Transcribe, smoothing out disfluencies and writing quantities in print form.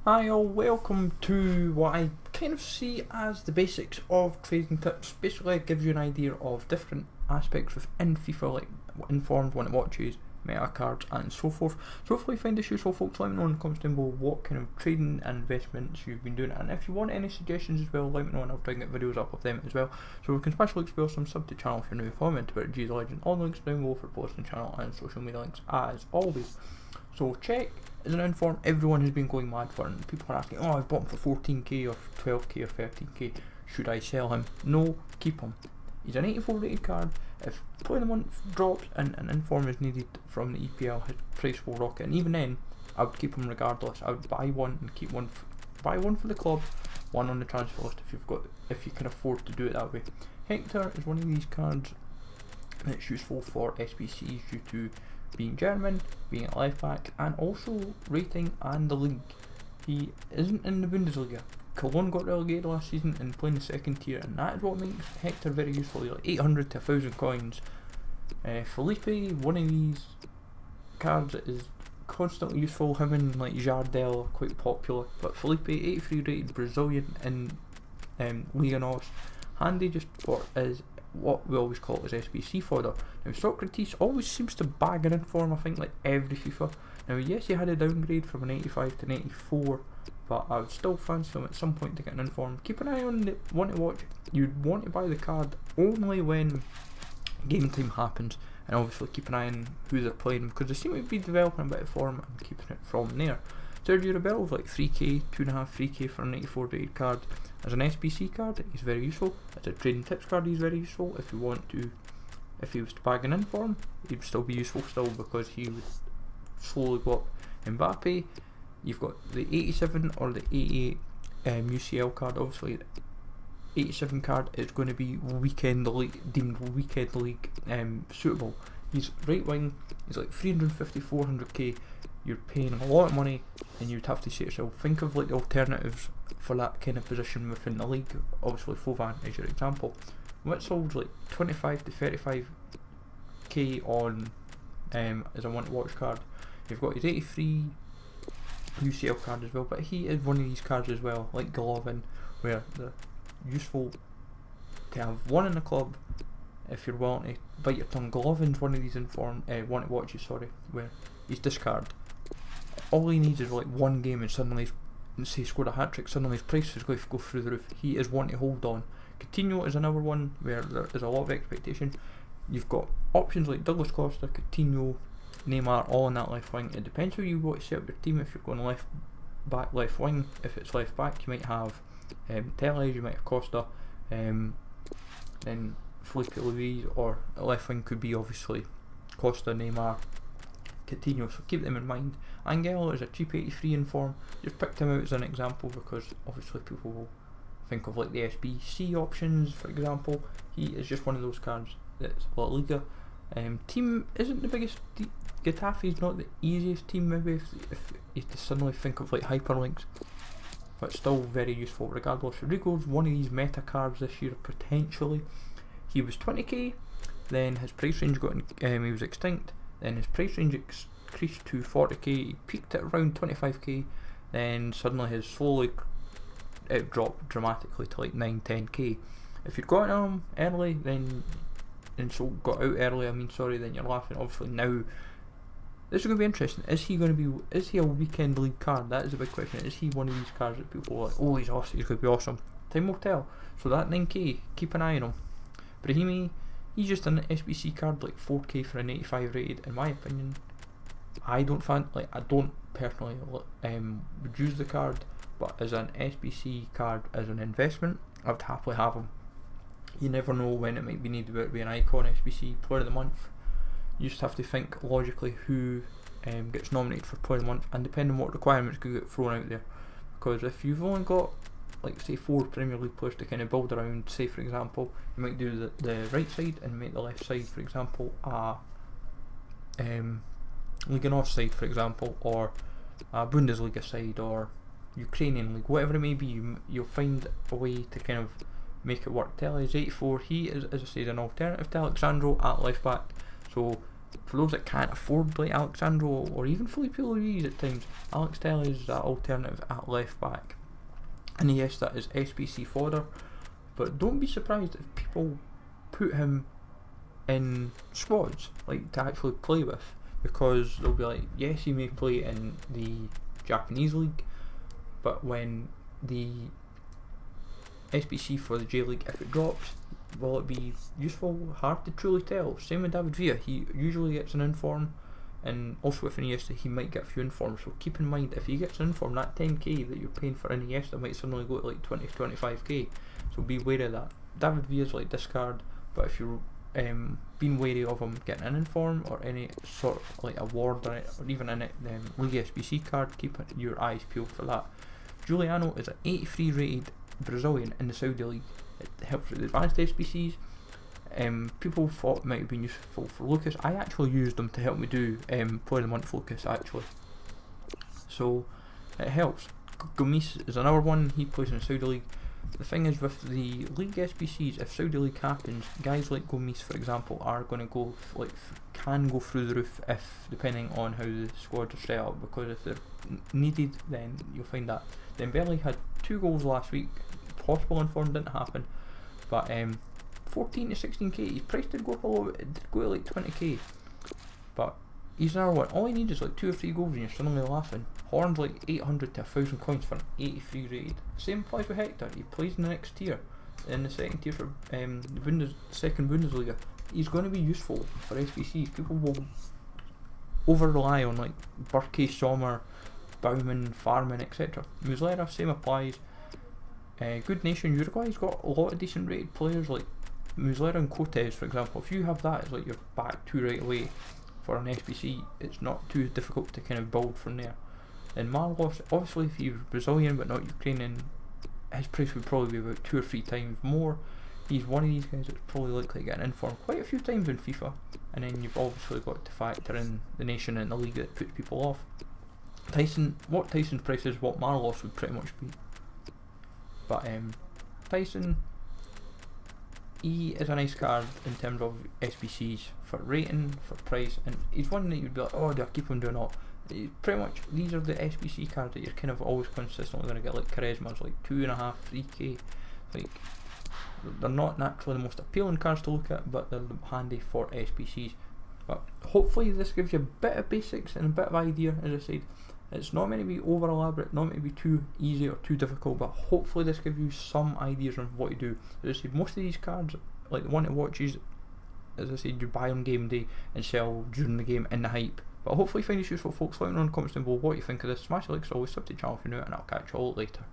Hi all, welcome to what I kind of see as the basics of trading tips. Basically it gives you an idea of different aspects within FIFA, like informed, when it watches, meta cards and so forth. So hopefully you find this useful, folks. Let me know in the comments down below what kind of trading and investments you've been doing, and if you want any suggestions as well, let me know and I'll try and get videos up of them as well. So we can specially explore some sub to channel if you're new. Follow me on Twitter, G the Legend. All the links down below for both the channel and social media links as always. So check is an inform everyone has been going mad for, and people are asking, oh, I've bought him for 14k or 12k or 13k, should I sell him? No, keep him. He's an 84 rated card. If play of the month drops and an inform is needed from the EPL, his price will rocket, and even then I would keep him regardless. I would buy one and keep one, buy one for the club, one on the transfer list if you can afford to do it that way. Hector is one of these cards that's useful for SBCs due to being German, being at left back, and also rating and the league. He isn't in the Bundesliga. Cologne got relegated last season and playing the second tier, and that is what makes Hector very useful. He's like 800 to 1000 coins. Felipe, one of these cards that is constantly useful. Him and like Jardel are quite popular, but Felipe, 83 rated Brazilian in Liga NOS, handy just for is what we always call it as SBC fodder. Now Socrates always seems to bag an inform, I think, like every FIFA. Now yes, he had a downgrade from an 85 to an 84, but I would still fancy him at some point to get an inform. Keep an eye on the one to watch. You'd want to buy the card only when game time happens, and obviously keep an eye on who they're playing, because they seem to be developing a bit of form and keeping it from there. Sergio Rebello is like 3k, 2.5 3k for an 84 rated card. As an SBC card, he's very useful. As a trading tips card, he's very useful. If you want to, if he was to bag an inform, he'd still be useful still, because he would slowly go up. Mbappe, you've got the 87 or the 88 UCL card. Obviously, the 87 card is going to be weekend league, deemed weekend league suitable. He's right wing. He's like 350, 400k. You're paying a lot of money, and you'd have to say to yourself, think of like the alternatives for that kind of position within the league. Obviously Fovan is your example. Witzel's like 25 to 35k on as a one to watch card. You've got his 83 UCL card as well, but he is one of these cards as well, like Golovin, where they're useful to have one in the club if you're willing to bite your tongue. Golovin's one of these one to watches, sorry, where he's discard. All he needs is like one game, and suddenly say he scored a hat-trick, suddenly his price is going to go through the roof. He is one to hold on. Coutinho is another one where there is a lot of expectation. You've got options like Douglas Costa, Coutinho, Neymar, all in that left wing. It depends how you want to set up your team. If you're going left back, left wing, if it's left back, you might have Telles, you might have Costa, then Felipe Luis, or left wing could be obviously Costa, Neymar, Coutinho, so keep them in mind. Angelo is a cheap 83 in form. Just picked him out as an example because obviously people will think of like the SBC options, for example. He is just one of those cards that's La Liga. Team isn't the biggest. Getafe is not the easiest team, maybe if you have to suddenly think of like hyperlinks, but still very useful regardless. Rodrigo's one of these meta cards this year potentially. He was 20k, then his price range got he was extinct. Then his price range increased to 40k, he peaked at around 25k, then suddenly his slowly it dropped dramatically to like 9-10k. If you'd got him early, then then got out early, then you're laughing. Obviously now, this is going to be interesting. Is he a weekend league card? That is a big question. Is he one of these cards that people are like, oh, he's awesome, he's going to be awesome? Time will tell. So that 9k, keep an eye on him. Brahimi, he's just an SBC card, like 4k for an 85 rated. In my opinion, I don't personally would use the card, but as an SBC card, as an investment, I would happily have him. You never know when it might be needed, whether it be an icon, SBC, player of the month. You just have to think logically who gets nominated for player of the month, and depending on what requirements could get thrown out there. Because if you've only got, like say, 4 Premier League players to kind of build around, say for example, you might do the right side and make the left side, for example, a Liga NOS side, for example, or a Bundesliga side, or Ukrainian league, whatever it may be. You'll find a way to kind of make it work. Telles 84, he is, as I said, an alternative to Alexandro at left back, so for those that can't afford like Alexandro or even Felipe Luis at times, Alex Telles is that alternative at left back. And yes, that is SBC fodder, but don't be surprised if people put him in squads like to actually play with, because they'll be like, yes, he may play in the Japanese league, but when the SBC for the J League, if it drops, will it be useful? Hard to truly tell. Same with David Villa, he usually gets an inform, and also with Iniesta he might get a few informs, so keep in mind if he gets an inform, that 10k that you're paying for Iniesta might suddenly go to like 20 to 25k, so be wary of that. David Villa's like discard, but if you're being wary of him getting an inform or any sort of like award or even a League SBC card, keep your eyes peeled for that. Juliano is an 83 rated Brazilian in the Saudi League. It helps with advanced SBCs. People thought it might have been useful for Lucas. I actually used them to help me do Player of the Month Lucas actually, so it helps. Gomis is another one, he plays in the Saudi League. The thing is with the League SBCs, if Saudi League happens, guys like Gomis for example are going to go can go through the roof if depending on how the squads are set up, because if they're needed then you'll find that. Dembele had 2 goals last week, possible inform didn't happen, but 14 to 16k, his price did go up a little bit, it did go to like 20k, but he's another one, all he needs is like 2 or 3 goals and you're suddenly laughing. Horn's like 800 to 1000 coins for an 83 rated. Same applies with Hector, he plays in the next tier, in the second tier for the second Bundesliga. He's going to be useful for SBCs. People will over rely on like Burke, Sommer, Baumann, Farman, etc. Muslera, same applies. Good Nation Uruguay's got a lot of decent rated players like Muslera and Cortez for example. If you have that, it's like you're back 2 right away for an SBC. It's not too difficult to kind of build from there. And Marlos, obviously if you're Brazilian but not Ukrainian, his price would probably be about 2 or 3 times more. He's one of these guys that's probably likely to get an inform quite a few times in FIFA, and then you've obviously got to factor in the nation and the league that puts people off. What Tyson's price is what Marlos would pretty much be. But Tyson, he is a nice card in terms of SBCs for rating, for price, and he's one that you'd be like, oh, do I keep him, do I not? Pretty much these are the SBC cards that you're kind of always consistently going to get. Like Charisma's like 2.5, 3k. Like, they're not naturally the most appealing cards to look at, but they're handy for SBCs. But hopefully this gives you a bit of basics and a bit of idea. As I said, it's not meant to be over elaborate, not meant to be too easy or too difficult, but hopefully this gives you some ideas on what to do. As I said, most of these cards, like the one that watches, as I said, you buy on game day and sell during the game in the hype. But hopefully you find this useful, folks. Let me know in the comments down below what you think of this. Smash the like, so always sub to the channel if you're new, and I'll catch you all later.